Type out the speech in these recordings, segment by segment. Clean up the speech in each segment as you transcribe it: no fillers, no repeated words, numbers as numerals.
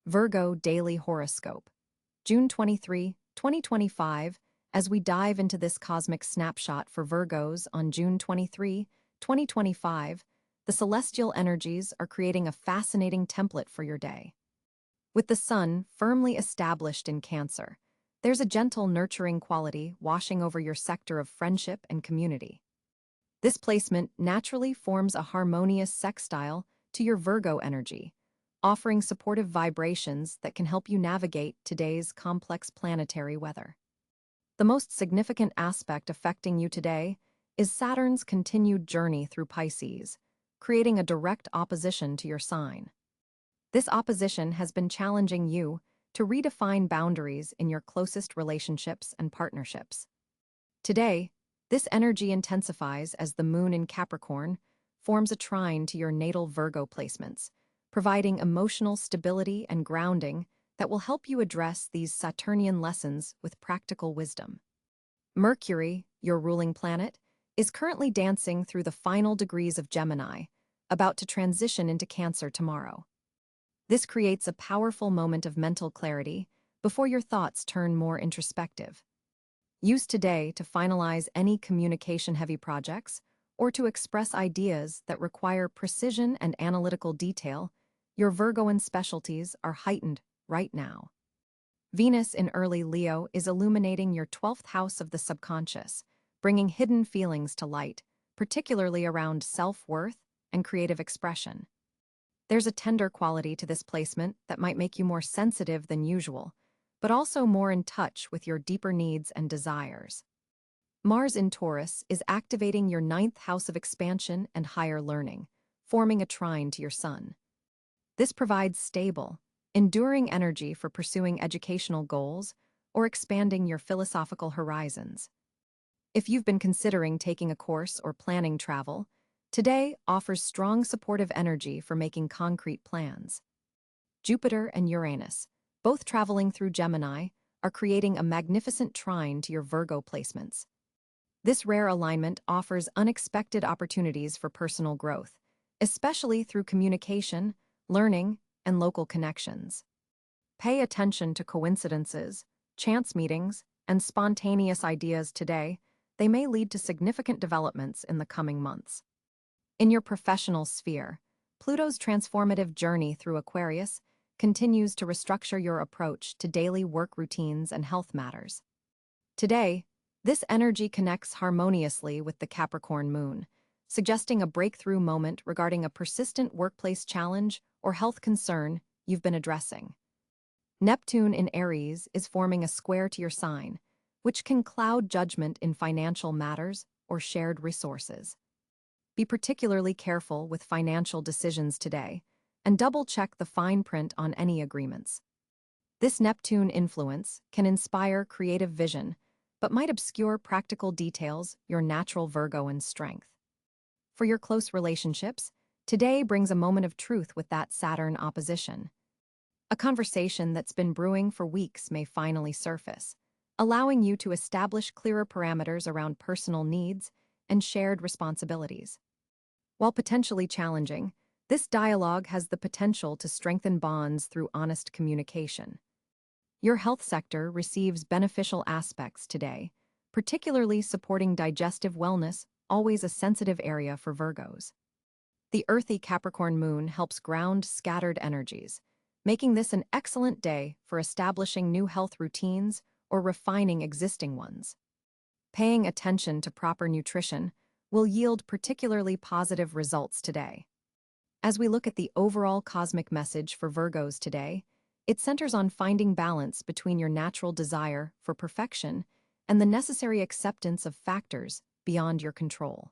Virgo Daily Horoscope, June 23, 2025, as we dive into this cosmic snapshot for Virgos on June 23, 2025, the celestial energies are creating a fascinating template for your day. With the sun firmly established in Cáncer, there's a gentle, nurturing quality washing over your sector of friendship and community. This placement naturally forms a harmonious sextile to your Virgo energy, offering supportive vibrations that can help you navigate today's complex planetary weather. The most significant aspect affecting you today is Saturn's continued journey through Pisces, creating a direct opposition to your sign. This opposition has been challenging you to redefine boundaries in your closest relationships and partnerships. Today, this energy intensifies as the moon in Capricorn forms a trine to your natal Virgo placements, providing emotional stability and grounding that will help you address these Saturnian lessons with practical wisdom. Mercury, your ruling planet, is currently dancing through the final degrees of Gemini, about to transition into Cáncer tomorrow. This creates a powerful moment of mental clarity before your thoughts turn more introspective. Use today to finalize any communication-heavy projects or to express ideas that require precision and analytical detail. Your Virgoan specialties are heightened right now. Venus in early Leo is illuminating your 12th house of the subconscious, bringing hidden feelings to light, particularly around self-worth and creative expression. There's a tender quality to this placement that might make you more sensitive than usual, but also more in touch with your deeper needs and desires. Mars in Taurus is activating your 9th house of expansion and higher learning, forming a trine to your Sun. This provides stable, enduring energy for pursuing educational goals or expanding your philosophical horizons. If you've been considering taking a course or planning travel, today offers strong supportive energy for making concrete plans. Jupiter and Uranus, both traveling through Gemini, are creating a magnificent trine to your Virgo placements. This rare alignment offers unexpected opportunities for personal growth, especially through communication, learning, and local connections. Pay attention to coincidences, chance meetings, and spontaneous ideas today. They may lead to significant developments in the coming months. In your professional sphere, Pluto's transformative journey through Aquarius continues to restructure your approach to daily work routines and health matters. Today, this energy connects harmoniously with the Capricorn moon, suggesting a breakthrough moment regarding a persistent workplace challenge or health concern you've been addressing. Neptune in Aries is forming a square to your sign, which can cloud judgment in financial matters or shared resources. Be particularly careful with financial decisions today, and double-check the fine print on any agreements. This Neptune influence can inspire creative vision, but might obscure practical details, your natural Virgoan strength. For your close relationships, today brings a moment of truth with that Saturn opposition. A conversation that's been brewing for weeks may finally surface, allowing you to establish clearer parameters around personal needs and shared responsibilities. While potentially challenging, this dialogue has the potential to strengthen bonds through honest communication. Your health sector receives beneficial aspects today, particularly supporting digestive wellness, always a sensitive area for Virgos. The earthy Capricorn moon helps ground scattered energies, making this an excellent day for establishing new health routines or refining existing ones. Paying attention to proper nutrition will yield particularly positive results today. As we look at the overall cosmic message for Virgos today, it centers on finding balance between your natural desire for perfection and the necessary acceptance of factors beyond your control.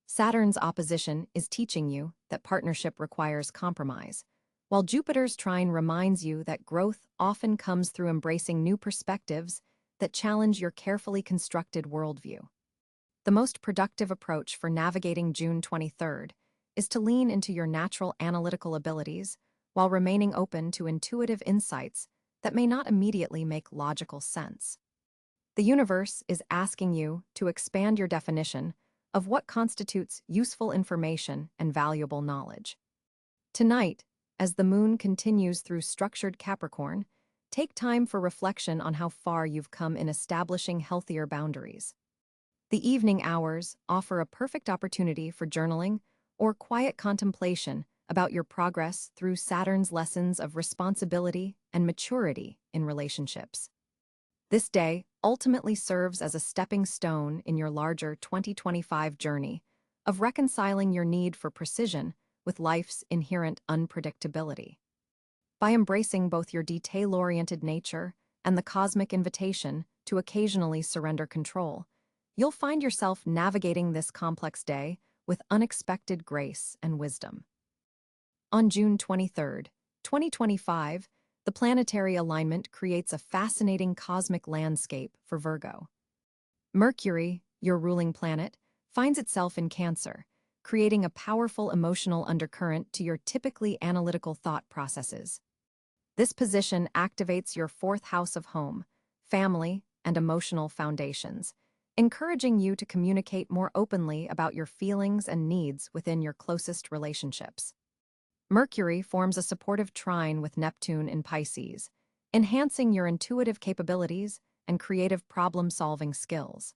Saturn's opposition is teaching you that partnership requires compromise, while Jupiter's trine reminds you that growth often comes through embracing new perspectives that challenge your carefully constructed worldview. The most productive approach for navigating June 23rd is to lean into your natural analytical abilities while remaining open to intuitive insights that may not immediately make logical sense. The universe is asking you to expand your definition of what constitutes useful information and valuable knowledge. Tonight, as the moon continues through structured Capricorn, take time for reflection on how far you've come in establishing healthier boundaries. The evening hours offer a perfect opportunity for journaling or quiet contemplation about your progress through Saturn's lessons of responsibility and maturity in relationships. This day ultimately serves as a stepping stone in your larger 2025 journey of reconciling your need for precision with life's inherent unpredictability. By embracing both your detail-oriented nature and the cosmic invitation to occasionally surrender control, you'll find yourself navigating this complex day with unexpected grace and wisdom. On June 23rd, 2025, the planetary alignment creates a fascinating cosmic landscape for Virgo. Mercury, your ruling planet, finds itself in Cáncer, creating a powerful emotional undercurrent to your typically analytical thought processes. This position activates your fourth house of home, family, and emotional foundations, encouraging you to communicate more openly about your feelings and needs within your closest relationships. Mercury forms a supportive trine with Neptune in Pisces, enhancing your intuitive capabilities and creative problem-solving skills.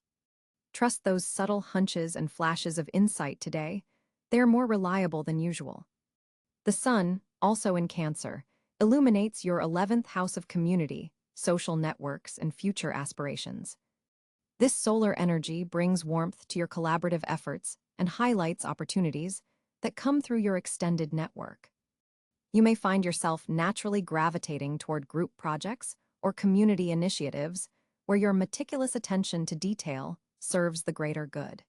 Trust those subtle hunches and flashes of insight today. They are more reliable than usual. The Sun, also in Cáncer, illuminates your 11th house of community, social networks, and future aspirations. This solar energy brings warmth to your collaborative efforts and highlights opportunities that come through your extended network. You may find yourself naturally gravitating toward group projects or community initiatives where your meticulous attention to detail serves the greater good.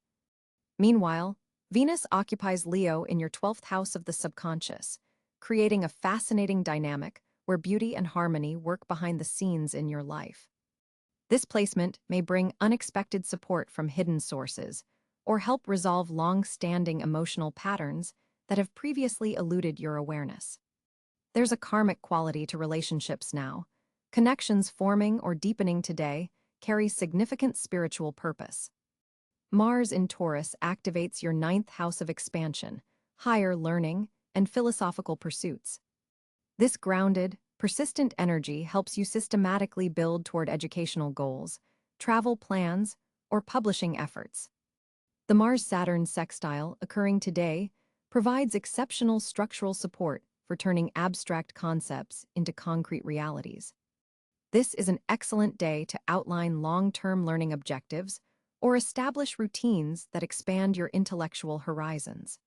Meanwhile, Venus occupies Leo in your 12th house of the subconscious, creating a fascinating dynamic where beauty and harmony work behind the scenes in your life. This placement may bring unexpected support from hidden sources or help resolve long-standing emotional patterns that have previously eluded your awareness. There's a karmic quality to relationships now. Connections forming or deepening today carry significant spiritual purpose. Mars in Taurus activates your 9th house of expansion, higher learning, and philosophical pursuits. This grounded, persistent energy helps you systematically build toward educational goals, travel plans, or publishing efforts. The Mars-Saturn sextile occurring today provides exceptional structural support for turning abstract concepts into concrete realities. This is an excellent day to outline long-term learning objectives or establish routines that expand your intellectual horizons.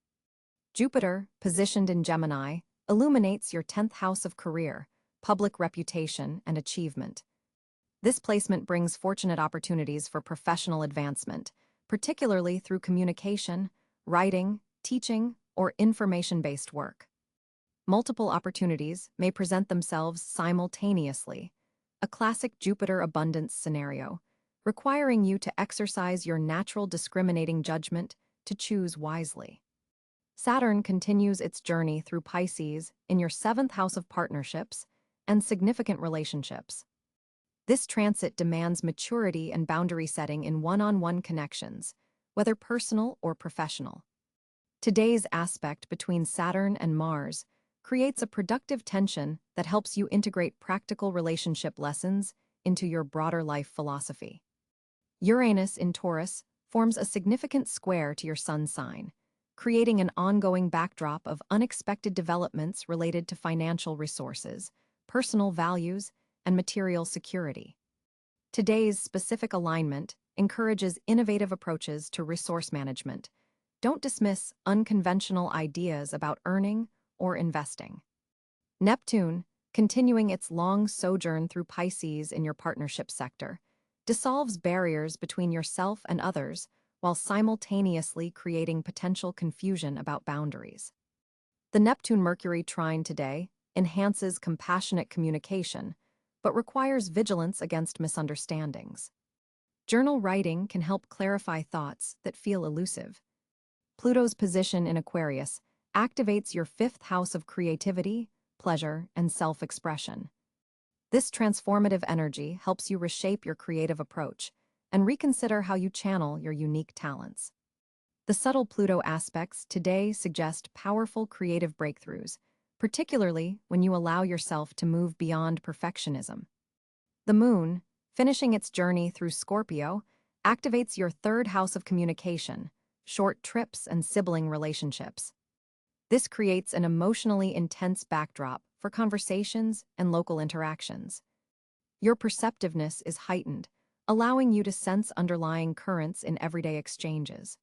Jupiter, positioned in Gemini, illuminates your 10th house of career, public reputation, and achievement. This placement brings fortunate opportunities for professional advancement, particularly through communication, writing, teaching, or information-based work. Multiple opportunities may present themselves simultaneously, a classic Jupiter abundance scenario, requiring you to exercise your natural discriminating judgment to choose wisely. Saturn continues its journey through Pisces in your 7th house of partnerships and significant relationships. This transit demands maturity and boundary setting in one-on-one connections, whether personal or professional. Today's aspect between Saturn and Mars creates a productive tension that helps you integrate practical relationship lessons into your broader life philosophy. Uranus in Taurus forms a significant square to your sun sign, creating an ongoing backdrop of unexpected developments related to financial resources, personal values, and material security. Today's specific alignment encourages innovative approaches to resource management. Don't dismiss unconventional ideas about earning or investing. Neptune, continuing its long sojourn through Pisces in your partnership sector, dissolves barriers between yourself and others while simultaneously creating potential confusion about boundaries. The Neptune-Mercury trine today enhances compassionate communication, but requires vigilance against misunderstandings. Journal writing can help clarify thoughts that feel elusive. Pluto's position in Aquarius activates your 5th house of creativity, pleasure, and self-expression. This transformative energy helps you reshape your creative approach and reconsider how you channel your unique talents. The subtle Pluto aspects today suggest powerful creative breakthroughs, particularly when you allow yourself to move beyond perfectionism. The moon, finishing its journey through Scorpio, activates your third house of communication, short trips and sibling relationships. This creates an emotionally intense backdrop for conversations and local interactions. Your perceptiveness is heightened, allowing you to sense underlying currents in everyday exchanges.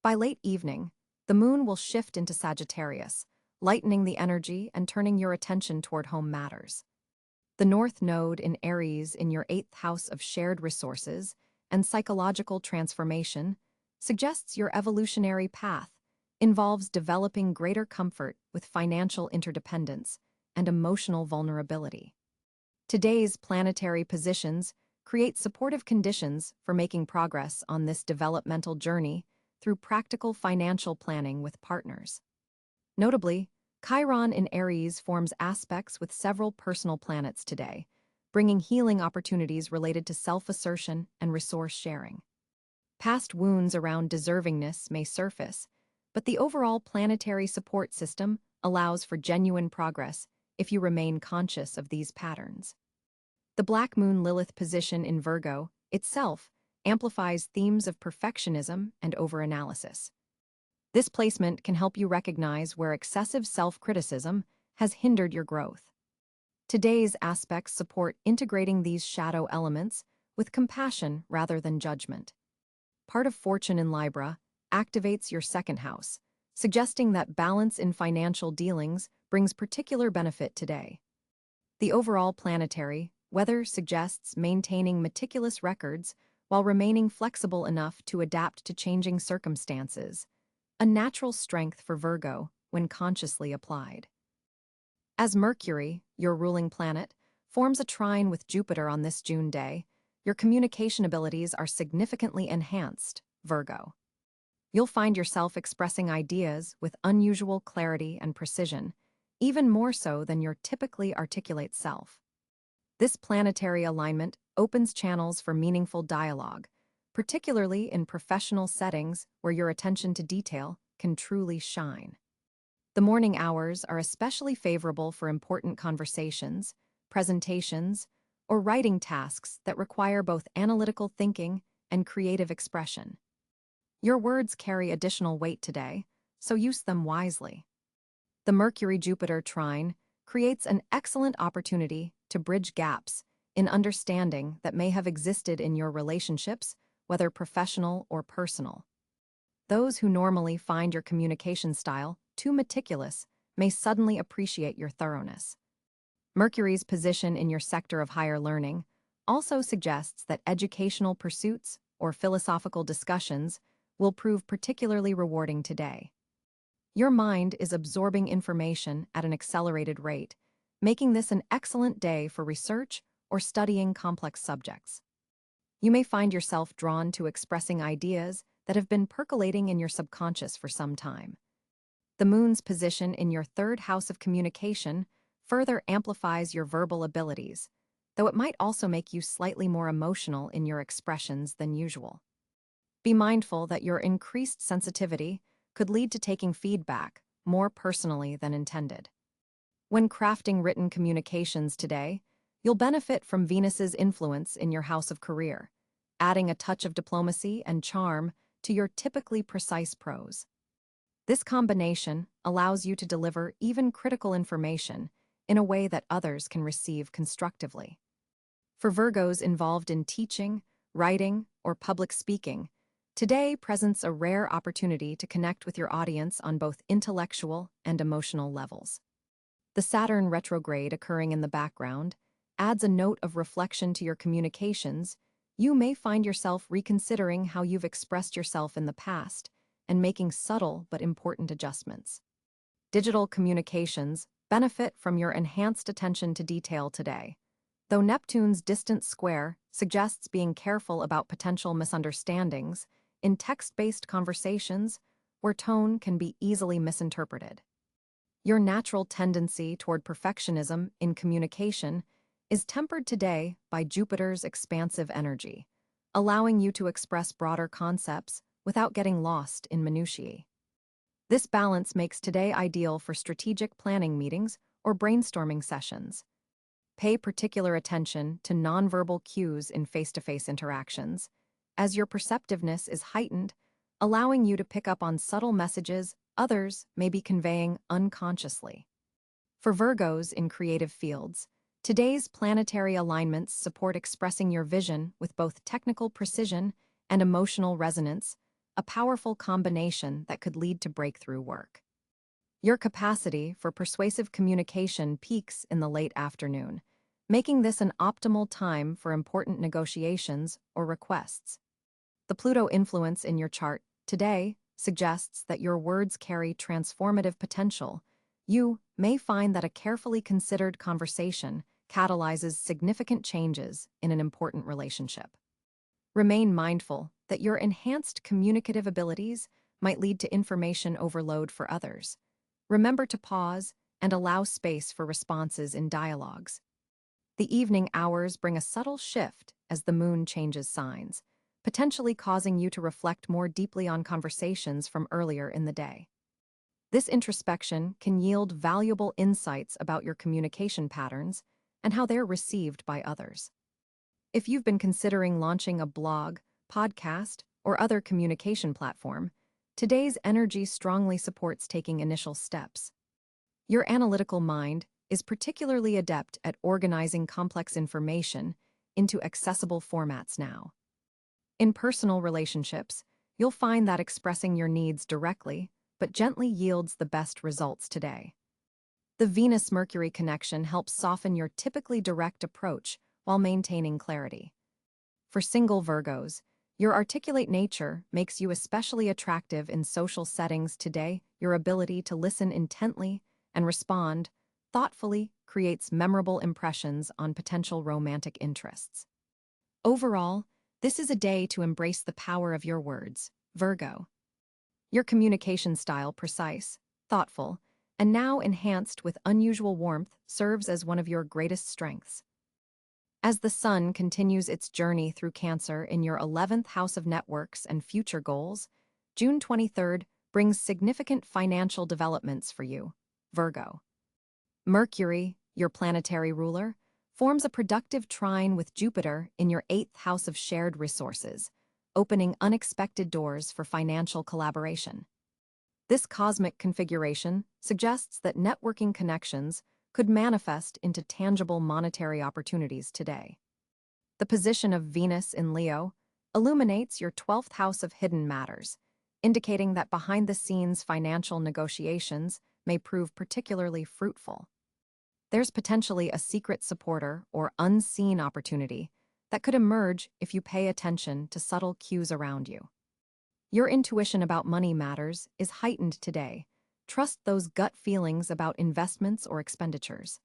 By late evening, the moon will shift into Sagittarius, lightening the energy and turning your attention toward home matters. The North Node in Aries in your eighth house of shared resources and psychological transformation suggests your evolutionary path involves developing greater comfort with financial interdependence and emotional vulnerability. Today's planetary positions create supportive conditions for making progress on this developmental journey through practical financial planning with partners. Notably, Chiron in Aries forms aspects with several personal planets today, bringing healing opportunities related to self-assertion and resource sharing. Past wounds around deservingness may surface, but the overall planetary support system allows for genuine progress if you remain conscious of these patterns. The Black Moon Lilith position in Virgo itself amplifies themes of perfectionism and overanalysis. This placement can help you recognize where excessive self-criticism has hindered your growth. Today's aspects support integrating these shadow elements with compassion rather than judgment. Part of Fortune in Libra activates your second house, suggesting that balance in financial dealings brings particular benefit today. The overall planetary weather suggests maintaining meticulous records while remaining flexible enough to adapt to changing circumstances, a natural strength for Virgo when consciously applied. As Mercury, your ruling planet, forms a trine with Jupiter on this June day, your communication abilities are significantly enhanced, Virgo. You'll find yourself expressing ideas with unusual clarity and precision, even more so than your typically articulate self. This planetary alignment opens channels for meaningful dialogue, particularly in professional settings where your attention to detail can truly shine. The morning hours are especially favorable for important conversations, presentations, or writing tasks that require both analytical thinking and creative expression. Your words carry additional weight today, so use them wisely. The Mercury-Jupiter trine creates an excellent opportunity to bridge gaps in understanding that may have existed in your relationships, whether professional or personal. Those who normally find your communication style too meticulous may suddenly appreciate your thoroughness. Mercury's position in your sector of higher learning also suggests that educational pursuits or philosophical discussions will prove particularly rewarding today. Your mind is absorbing information at an accelerated rate, making this an excellent day for research or studying complex subjects. You may find yourself drawn to expressing ideas that have been percolating in your subconscious for some time. The moon's position in your third house of communication further amplifies your verbal abilities, though it might also make you slightly more emotional in your expressions than usual. Be mindful that your increased sensitivity could lead to taking feedback more personally than intended. When crafting written communications today, you'll benefit from Venus's influence in your house of career, adding a touch of diplomacy and charm to your typically precise prose. This combination allows you to deliver even critical information in a way that others can receive constructively. For Virgos involved in teaching, writing, or public speaking, today presents a rare opportunity to connect with your audience on both intellectual and emotional levels. The Saturn retrograde occurring in the background adds a note of reflection to your communications. You may find yourself reconsidering how you've expressed yourself in the past and making subtle but important adjustments. Digital communications benefit from your enhanced attention to detail today, though Neptune's distant square suggests being careful about potential misunderstandings in text-based conversations where tone can be easily misinterpreted. Your natural tendency toward perfectionism in communication is tempered today by Jupiter's expansive energy, allowing you to express broader concepts without getting lost in minutiae. This balance makes today ideal for strategic planning meetings or brainstorming sessions. Pay particular attention to nonverbal cues in face-to-face interactions, as your perceptiveness is heightened, allowing you to pick up on subtle messages others may be conveying unconsciously. For Virgos in creative fields, today's planetary alignments support expressing your vision with both technical precision and emotional resonance, a powerful combination that could lead to breakthrough work. Your capacity for persuasive communication peaks in the late afternoon, making this an optimal time for important negotiations or requests. The Pluto influence in your chart today suggests that your words carry transformative potential. You may find that a carefully considered conversation catalyzes significant changes in an important relationship. Remain mindful that your enhanced communicative abilities might lead to information overload for others. Remember to pause and allow space for responses in dialogues. The evening hours bring a subtle shift as the moon changes signs, potentially causing you to reflect more deeply on conversations from earlier in the day. This introspection can yield valuable insights about your communication patterns and how they're received by others. If you've been considering launching a blog, podcast, or other communication platform, today's energy strongly supports taking initial steps. Your analytical mind is particularly adept at organizing complex information into accessible formats now. In personal relationships, you'll find that expressing your needs directly but gently yields the best results today. The Venus-Mercury connection helps soften your typically direct approach while maintaining clarity. For single Virgos, your articulate nature makes you especially attractive in social settings today. Your ability to listen intently and respond thoughtfully creates memorable impressions on potential romantic interests. Overall, this is a day to embrace the power of your words, Virgo. Your communication style, precise, thoughtful, and now enhanced with unusual warmth, serves as one of your greatest strengths. As the sun continues its journey through Cáncer in your 11th house of networks and future goals, June 23rd brings significant financial developments for you, Virgo. Mercury, your planetary ruler, forms a productive trine with Jupiter in your 8th house of shared resources, opening unexpected doors for financial collaboration. This cosmic configuration suggests that networking connections could manifest into tangible monetary opportunities today. The position of Venus in Leo illuminates your 12th house of hidden matters, indicating that behind-the-scenes financial negotiations may prove particularly fruitful. There's potentially a secret supporter or unseen opportunity that could emerge if you pay attention to subtle cues around you. Your intuition about money matters is heightened today. Trust those gut feelings about investments or expenditures.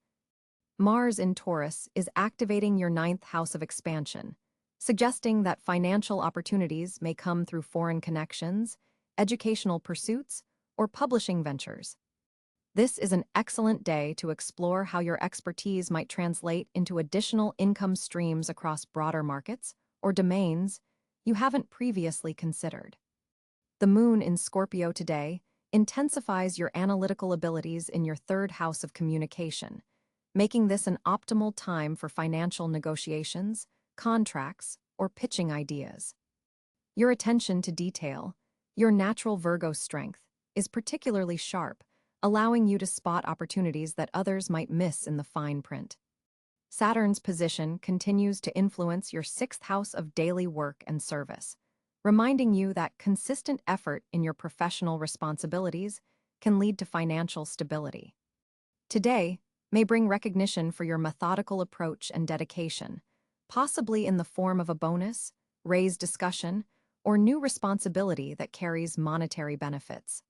Mars in Taurus is activating your 9th house of expansion, suggesting that financial opportunities may come through foreign connections, educational pursuits, or publishing ventures. This is an excellent day to explore how your expertise might translate into additional income streams across broader markets or domains you haven't previously considered. The moon in Scorpio today intensifies your analytical abilities in your 3rd house of communication, making this an optimal time for financial negotiations, contracts, or pitching ideas. Your attention to detail, your natural Virgo strength, is particularly sharp, allowing you to spot opportunities that others might miss in the fine print. Saturn's position continues to influence your 6th house of daily work and service, reminding you that consistent effort in your professional responsibilities can lead to financial stability. Today may bring recognition for your methodical approach and dedication, possibly in the form of a bonus, raised discussion, or new responsibility that carries monetary benefits.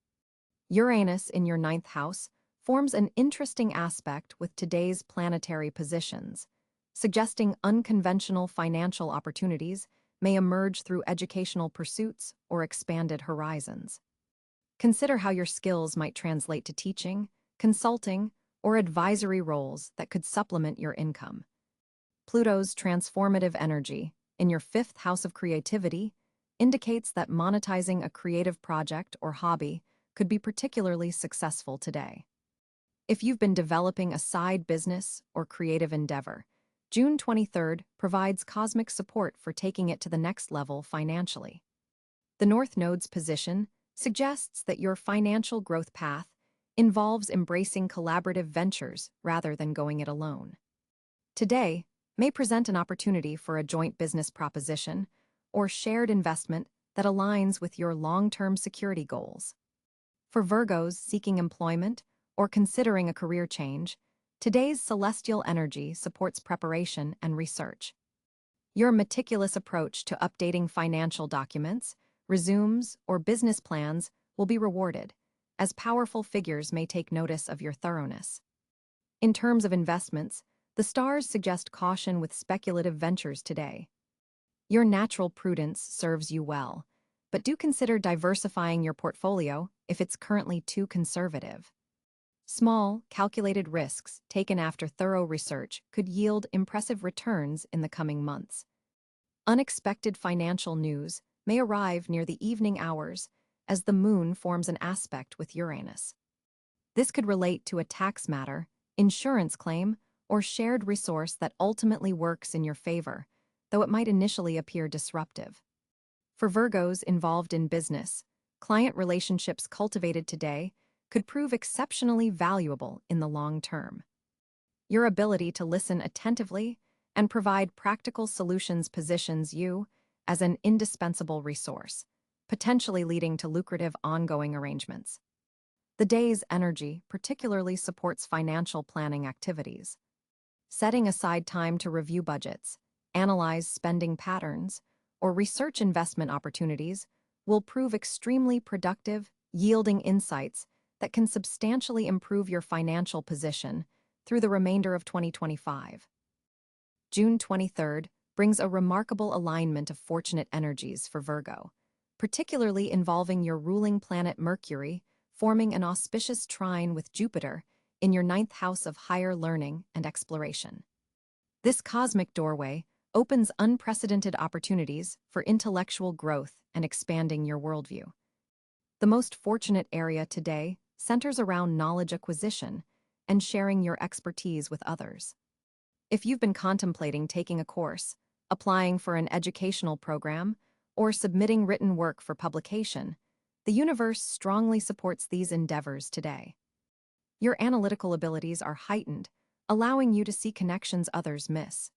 Uranus in your 9th house forms an interesting aspect with today's planetary positions, suggesting unconventional financial opportunities may emerge through educational pursuits or expanded horizons. Consider how your skills might translate to teaching, consulting, or advisory roles that could supplement your income. Pluto's transformative energy in your 5th house of creativity indicates that monetizing a creative project or hobby could be particularly successful today. If you've been developing a side business or creative endeavor, June 23rd provides cosmic support for taking it to the next level financially. The North Node's position suggests that your financial growth path involves embracing collaborative ventures rather than going it alone. Today may present an opportunity for a joint business proposition or shared investment that aligns with your long-term security goals. For Virgos seeking employment or considering a career change, today's celestial energy supports preparation and research. Your meticulous approach to updating financial documents, resumes, or business plans will be rewarded, as powerful figures may take notice of your thoroughness. In terms of investments, the stars suggest caution with speculative ventures today. Your natural prudence serves you well, but do consider diversifying your portfolio if it's currently too conservative. Small, calculated risks taken after thorough research could yield impressive returns in the coming months. Unexpected financial news may arrive near the evening hours as the moon forms an aspect with Uranus. This could relate to a tax matter, insurance claim, or shared resource that ultimately works in your favor, though it might initially appear disruptive. For Virgos involved in business, client relationships cultivated today could prove exceptionally valuable in the long term. Your ability to listen attentively and provide practical solutions positions you as an indispensable resource, potentially leading to lucrative ongoing arrangements. The day's energy particularly supports financial planning activities. Setting aside time to review budgets, analyze spending patterns, or research investment opportunities will prove extremely productive, yielding insights that can substantially improve your financial position through the remainder of 2025. June 23rd brings a remarkable alignment of fortunate energies for Virgo, particularly involving your ruling planet Mercury forming an auspicious trine with Jupiter in your ninth house of higher learning and exploration. This cosmic doorway opens unprecedented opportunities for intellectual growth and expanding your worldview. The most fortunate area today centers around knowledge acquisition and sharing your expertise with others. If you've been contemplating taking a course, applying for an educational program, or submitting written work for publication, the universe strongly supports these endeavors today. Your analytical abilities are heightened, allowing you to see connections others miss.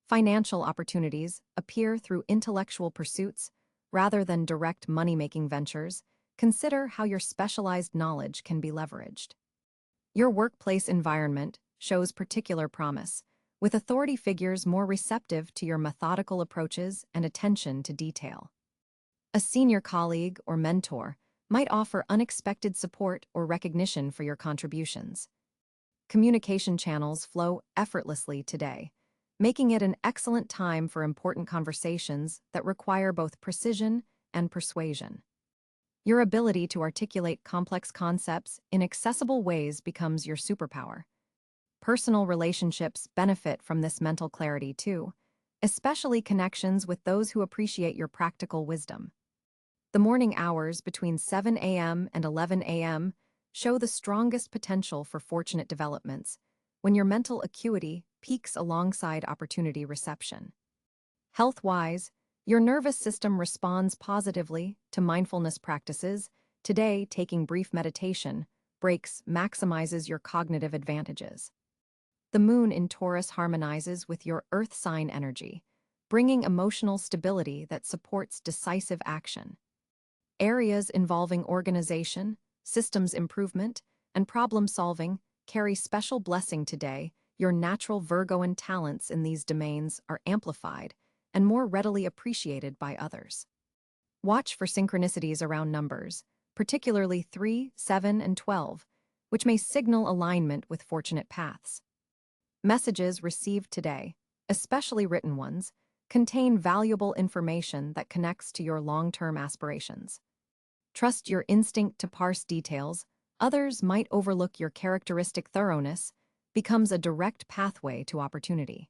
Financial opportunities appear through intellectual pursuits rather than direct money-making ventures. Consider how your specialized knowledge can be leveraged. Your workplace environment shows particular promise, with authority figures more receptive to your methodical approaches and attention to detail. A senior colleague or mentor might offer unexpected support or recognition for your contributions. Communication channels flow effortlessly today, making it an excellent time for important conversations that require both precision and persuasion. Your ability to articulate complex concepts in accessible ways becomes your superpower. Personal relationships benefit from this mental clarity too, especially connections with those who appreciate your practical wisdom. The morning hours between 7 a.m. and 11 a.m. show the strongest potential for fortunate developments when your mental acuity peaks alongside opportunity reception. Health-wise, your nervous system responds positively to mindfulness practices. Today, taking brief meditation breaks maximizes your cognitive advantages. The moon in Taurus harmonizes with your earth sign energy, bringing emotional stability that supports decisive action. Areas involving organization, systems improvement, and problem-solving carry special blessing today. Your natural Virgoan talents in these domains are amplified and more readily appreciated by others. Watch for synchronicities around numbers, particularly 3, 7, and 12, which may signal alignment with fortunate paths. Messages received today, especially written ones, contain valuable information that connects to your long-term aspirations. Trust your instinct to parse details. Others might overlook your characteristic thoroughness, becomes a direct pathway to opportunity.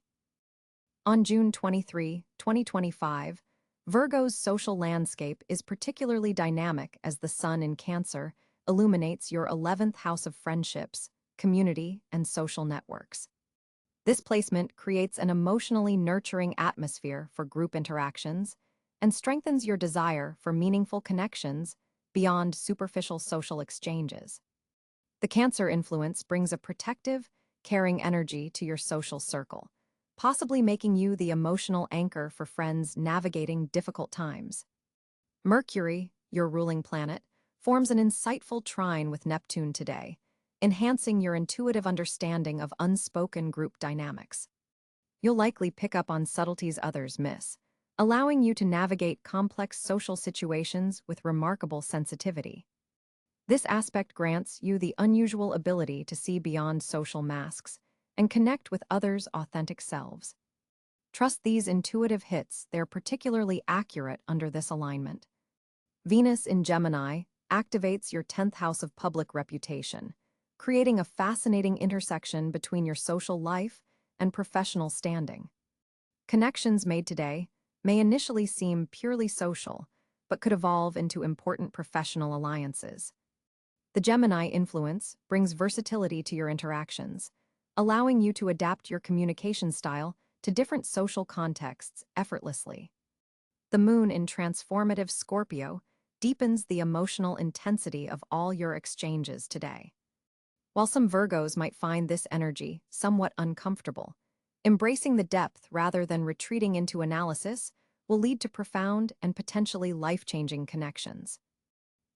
On June 23, 2025, Virgo's social landscape is particularly dynamic as the sun in Cáncer illuminates your 11th house of friendships, community, and social networks. This placement creates an emotionally nurturing atmosphere for group interactions and strengthens your desire for meaningful connections beyond superficial social exchanges. The Cancer influence brings a protective, caring energy to your social circle, possibly making you the emotional anchor for friends navigating difficult times. Mercury, your ruling planet, forms an insightful trine with Neptune today, enhancing your intuitive understanding of unspoken group dynamics. You'll likely pick up on subtleties others miss, allowing you to navigate complex social situations with remarkable sensitivity. This aspect grants you the unusual ability to see beyond social masks and connect with others' authentic selves. Trust these intuitive hits, they're particularly accurate under this alignment. Venus in Gemini activates your 10th house of public reputation, creating a fascinating intersection between your social life and professional standing. Connections made today may initially seem purely social, but could evolve into important professional alliances. The Gemini influence brings versatility to your interactions, allowing you to adapt your communication style to different social contexts effortlessly. The moon in transformative Scorpio deepens the emotional intensity of all your exchanges today. While some Virgos might find this energy somewhat uncomfortable, embracing the depth rather than retreating into analysis will lead to profound and potentially life-changing connections.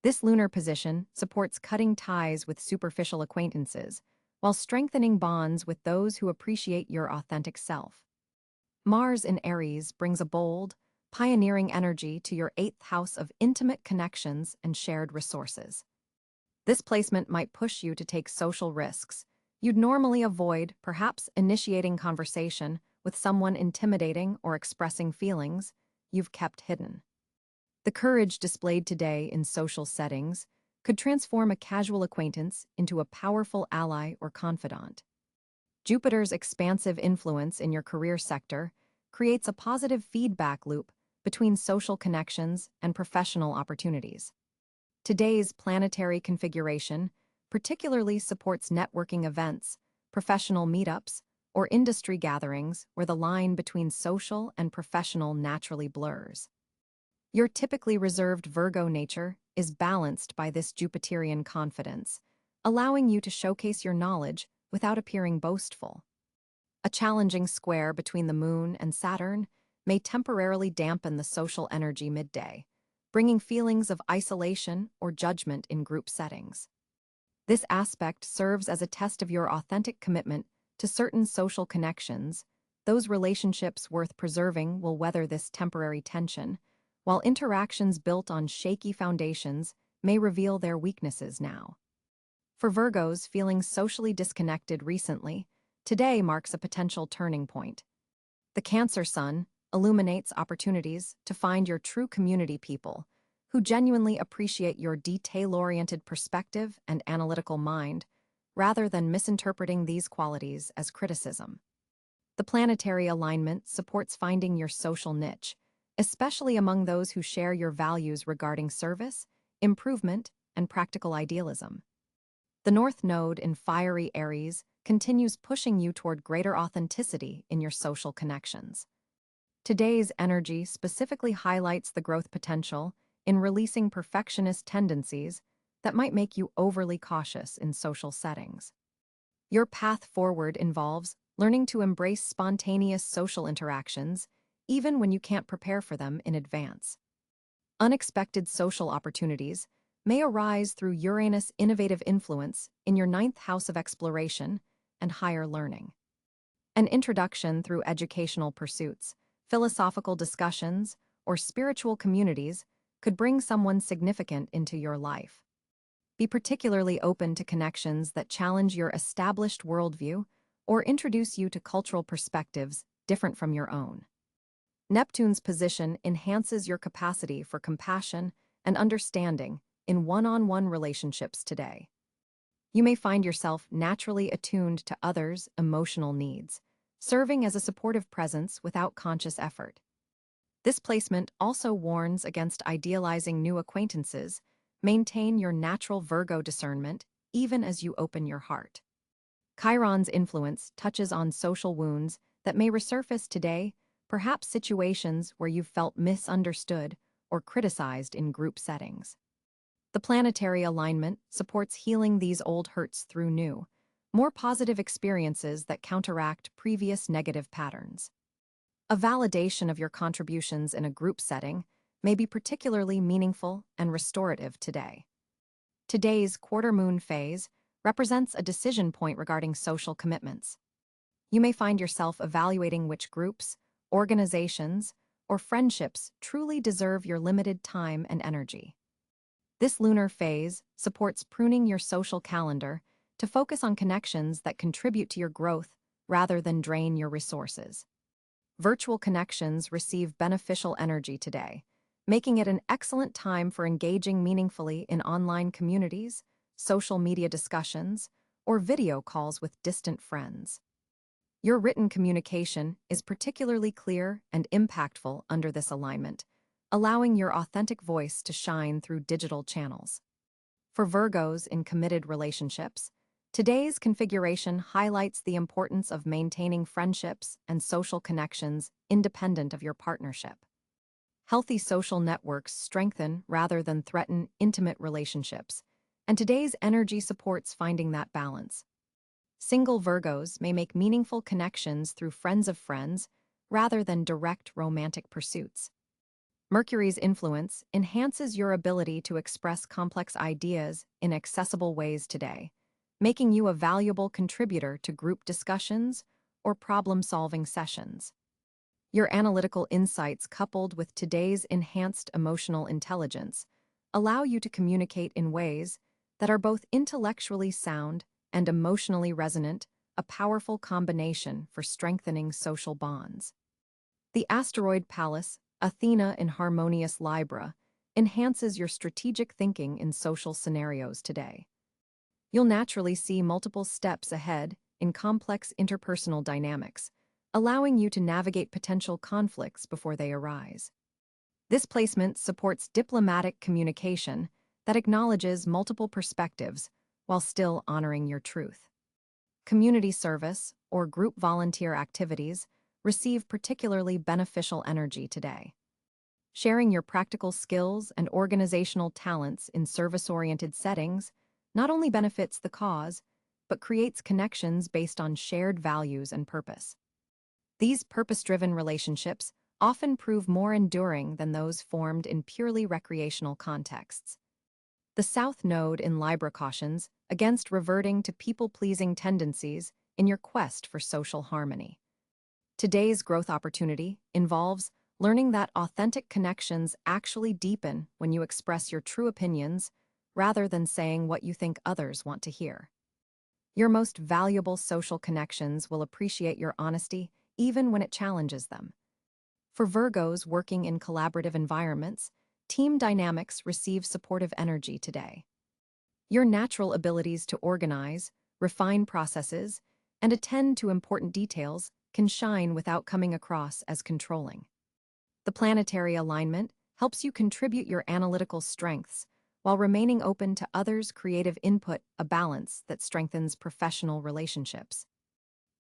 This lunar position supports cutting ties with superficial acquaintances while strengthening bonds with those who appreciate your authentic self. Mars in Aries brings a bold, pioneering energy to your 8th house of intimate connections and shared resources. This placement might push you to take social risks you'd normally avoid, perhaps initiating conversation with someone intimidating or expressing feelings you've kept hidden. The courage displayed today in social settings could transform a casual acquaintance into a powerful ally or confidant. Jupiter's expansive influence in your career sector creates a positive feedback loop between social connections and professional opportunities. Today's planetary configuration particularly supports networking events, professional meetups, or industry gatherings where the line between social and professional naturally blurs. Your typically reserved Virgo nature is balanced by this Jupiterian confidence, allowing you to showcase your knowledge without appearing boastful. A challenging square between the Moon and Saturn may temporarily dampen the social energy midday, bringing feelings of isolation or judgment in group settings. This aspect serves as a test of your authentic commitment to certain social connections. Those relationships worth preserving will weather this temporary tension, while interactions built on shaky foundations may reveal their weaknesses now. For Virgos feeling socially disconnected recently, today marks a potential turning point. The Cancer Sun illuminates opportunities to find your true community people who genuinely appreciate your detail-oriented perspective and analytical mind, rather than misinterpreting these qualities as criticism. The planetary alignment supports finding your social niche, especially among those who share your values regarding service, improvement, and practical idealism. The North Node in fiery Aries continues pushing you toward greater authenticity in your social connections. Today's energy specifically highlights the growth potential in releasing perfectionist tendencies that might make you overly cautious in social settings. Your path forward involves learning to embrace spontaneous social interactions, even when you can't prepare for them in advance. Unexpected social opportunities may arise through Uranus' innovative influence in your 9th house of exploration and higher learning. An introduction through educational pursuits, philosophical discussions, or spiritual communities could bring someone significant into your life. Be particularly open to connections that challenge your established worldview or introduce you to cultural perspectives different from your own. Neptune's position enhances your capacity for compassion and understanding in one-on-one relationships today. You may find yourself naturally attuned to others' emotional needs, serving as a supportive presence without conscious effort. This placement also warns against idealizing new acquaintances, Maintain your natural Virgo discernment even as you open your heart. Chiron's influence touches on social wounds that may resurface today, perhaps situations where you've felt misunderstood or criticized in group settings. The planetary alignment supports healing these old hurts through new, more positive experiences that counteract previous negative patterns. A validation of your contributions in a group setting may be particularly meaningful and restorative today. Today's quarter moon phase represents a decision point regarding social commitments. You may find yourself evaluating which groups, organizations, or friendships truly deserve your limited time and energy. This lunar phase supports pruning your social calendar to focus on connections that contribute to your growth rather than drain your resources. Virtual connections receive beneficial energy today, making it an excellent time for engaging meaningfully in online communities, social media discussions, or video calls with distant friends. Your written communication is particularly clear and impactful under this alignment, allowing your authentic voice to shine through digital channels. For Virgos in committed relationships, today's configuration highlights the importance of maintaining friendships and social connections independent of your partnership. Healthy social networks strengthen rather than threaten intimate relationships, and today's energy supports finding that balance. Single Virgos may make meaningful connections through friends of friends rather than direct romantic pursuits. Mercury's influence enhances your ability to express complex ideas in accessible ways today, making you a valuable contributor to group discussions or problem-solving sessions. Your analytical insights, coupled with today's enhanced emotional intelligence, allow you to communicate in ways that are both intellectually sound and emotionally resonant, a powerful combination for strengthening social bonds. The asteroid palace, Athena in harmonious Libra, enhances your strategic thinking in social scenarios today. You'll naturally see multiple steps ahead in complex interpersonal dynamics, allowing you to navigate potential conflicts before they arise. This placement supports diplomatic communication that acknowledges multiple perspectives while still honoring your truth. Community service or group volunteer activities receive particularly beneficial energy today. Sharing your practical skills and organizational talents in service-oriented settings not only benefits the cause, but creates connections based on shared values and purpose. These purpose-driven relationships often prove more enduring than those formed in purely recreational contexts. The South Node in Libra cautions against reverting to people-pleasing tendencies in your quest for social harmony. Today's growth opportunity involves learning that authentic connections actually deepen when you express your true opinions rather than saying what you think others want to hear. Your most valuable social connections will appreciate your honesty even when it challenges them. For Virgos working in collaborative environments, team dynamics receive supportive energy today. Your natural abilities to organize, refine processes, and attend to important details can shine without coming across as controlling. The planetary alignment helps you contribute your analytical strengths while remaining open to others' creative input, a balance that strengthens professional relationships.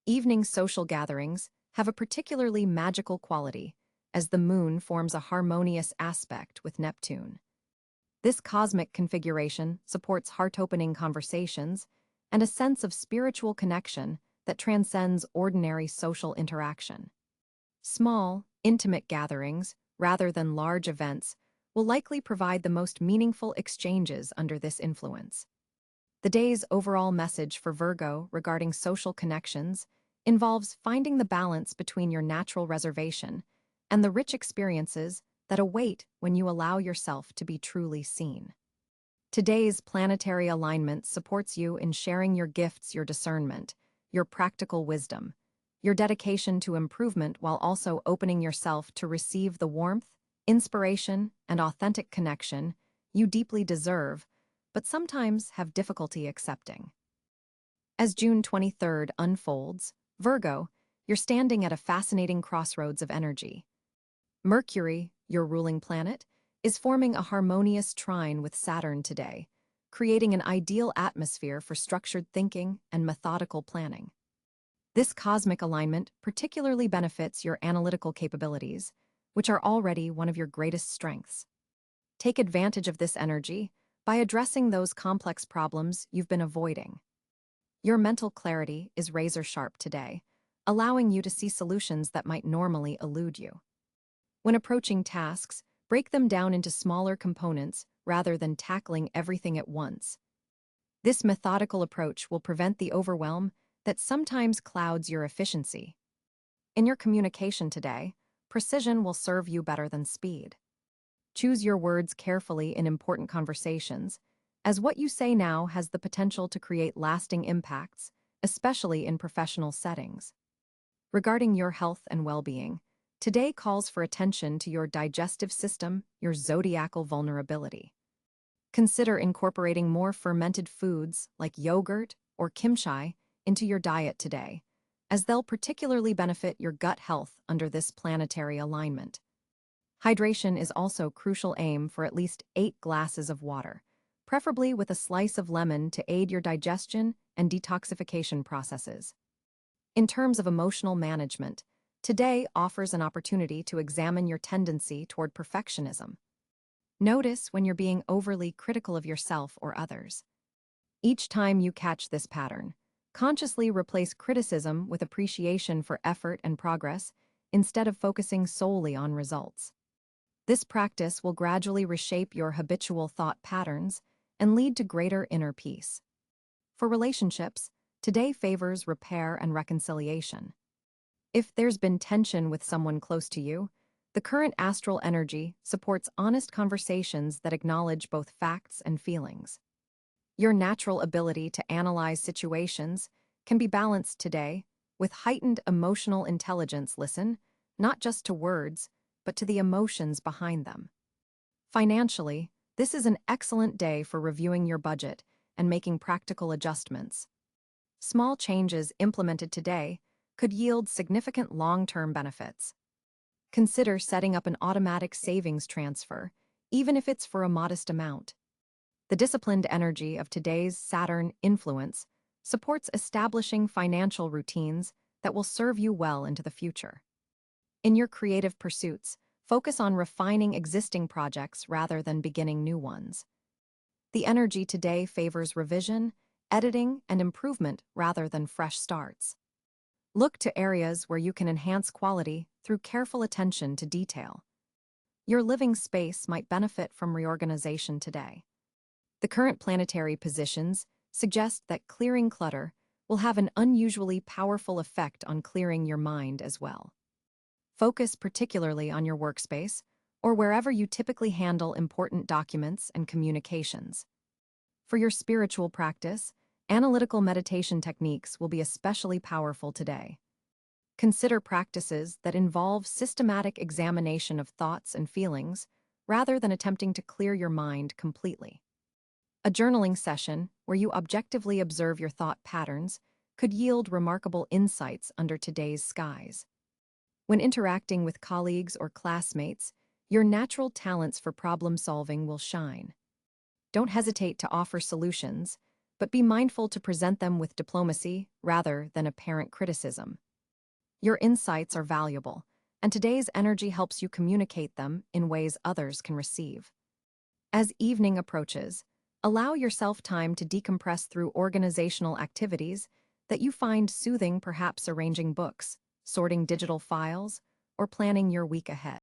Evening social gatherings have a particularly magical quality as the moon forms a harmonious aspect with Neptune. This cosmic configuration supports heart-opening conversations and a sense of spiritual connection that transcends ordinary social interaction. Small, intimate gatherings, rather than large events, will likely provide the most meaningful exchanges under this influence. The day's overall message for Virgo regarding social connections involves finding the balance between your natural reservation and the rich experiences that await when you allow yourself to be truly seen. Today's planetary alignment supports you in sharing your gifts, your discernment, your practical wisdom, your dedication to improvement while also opening yourself to receive the warmth, inspiration, and authentic connection you deeply deserve, but sometimes have difficulty accepting. As June 23rd unfolds, Virgo, you're standing at a fascinating crossroads of energy. Mercury, your ruling planet, is forming a harmonious trine with Saturn today, creating an ideal atmosphere for structured thinking and methodical planning. This cosmic alignment particularly benefits your analytical capabilities, which are already one of your greatest strengths. Take advantage of this energy by addressing those complex problems you've been avoiding. Your mental clarity is razor-sharp today, allowing you to see solutions that might normally elude you. When approaching tasks, break them down into smaller components rather than tackling everything at once. This methodical approach will prevent the overwhelm that sometimes clouds your efficiency. In your communication today, precision will serve you better than speed. Choose your words carefully in important conversations, as what you say now has the potential to create lasting impacts, especially in professional settings. Regarding your health and well-being, today calls for attention to your digestive system, your zodiacal vulnerability. Consider incorporating more fermented foods like yogurt or kimchi into your diet today, as they'll particularly benefit your gut health under this planetary alignment. Hydration is also crucial. Aim for at least 8 glasses of water, preferably with a slice of lemon to aid your digestion and detoxification processes. In terms of emotional management, today offers an opportunity to examine your tendency toward perfectionism. Notice when you're being overly critical of yourself or others. Each time you catch this pattern, consciously replace criticism with appreciation for effort and progress instead of focusing solely on results. This practice will gradually reshape your habitual thought patterns and lead to greater inner peace. For relationships, today favors repair and reconciliation. If there's been tension with someone close to you, the current astral energy supports honest conversations that acknowledge both facts and feelings. Your natural ability to analyze situations can be balanced today with heightened emotional intelligence. Listen, not just to words, but to the emotions behind them. Financially, this is an excellent day for reviewing your budget and making practical adjustments. Small changes implemented today could yield significant long-term benefits. Consider setting up an automatic savings transfer, even if it's for a modest amount. The disciplined energy of today's Saturn influence supports establishing financial routines that will serve you well into the future. In your creative pursuits, focus on refining existing projects rather than beginning new ones. The energy today favors revision, editing, and improvement rather than fresh starts. Look to areas where you can enhance quality through careful attention to detail. Your living space might benefit from reorganization today. The current planetary positions suggest that clearing clutter will have an unusually powerful effect on clearing your mind as well. Focus particularly on your workspace or wherever you typically handle important documents and communications. For your spiritual practice, analytical meditation techniques will be especially powerful today. Consider practices that involve systematic examination of thoughts and feelings rather than attempting to clear your mind completely. A journaling session where you objectively observe your thought patterns could yield remarkable insights under today's skies. When interacting with colleagues or classmates, your natural talents for problem-solving will shine. Don't hesitate to offer solutions, but be mindful to present them with diplomacy rather than apparent criticism. Your insights are valuable, and today's energy helps you communicate them in ways others can receive. As evening approaches, allow yourself time to decompress through organizational activities that you find soothing, perhaps arranging books, sorting digital files, or planning your week ahead.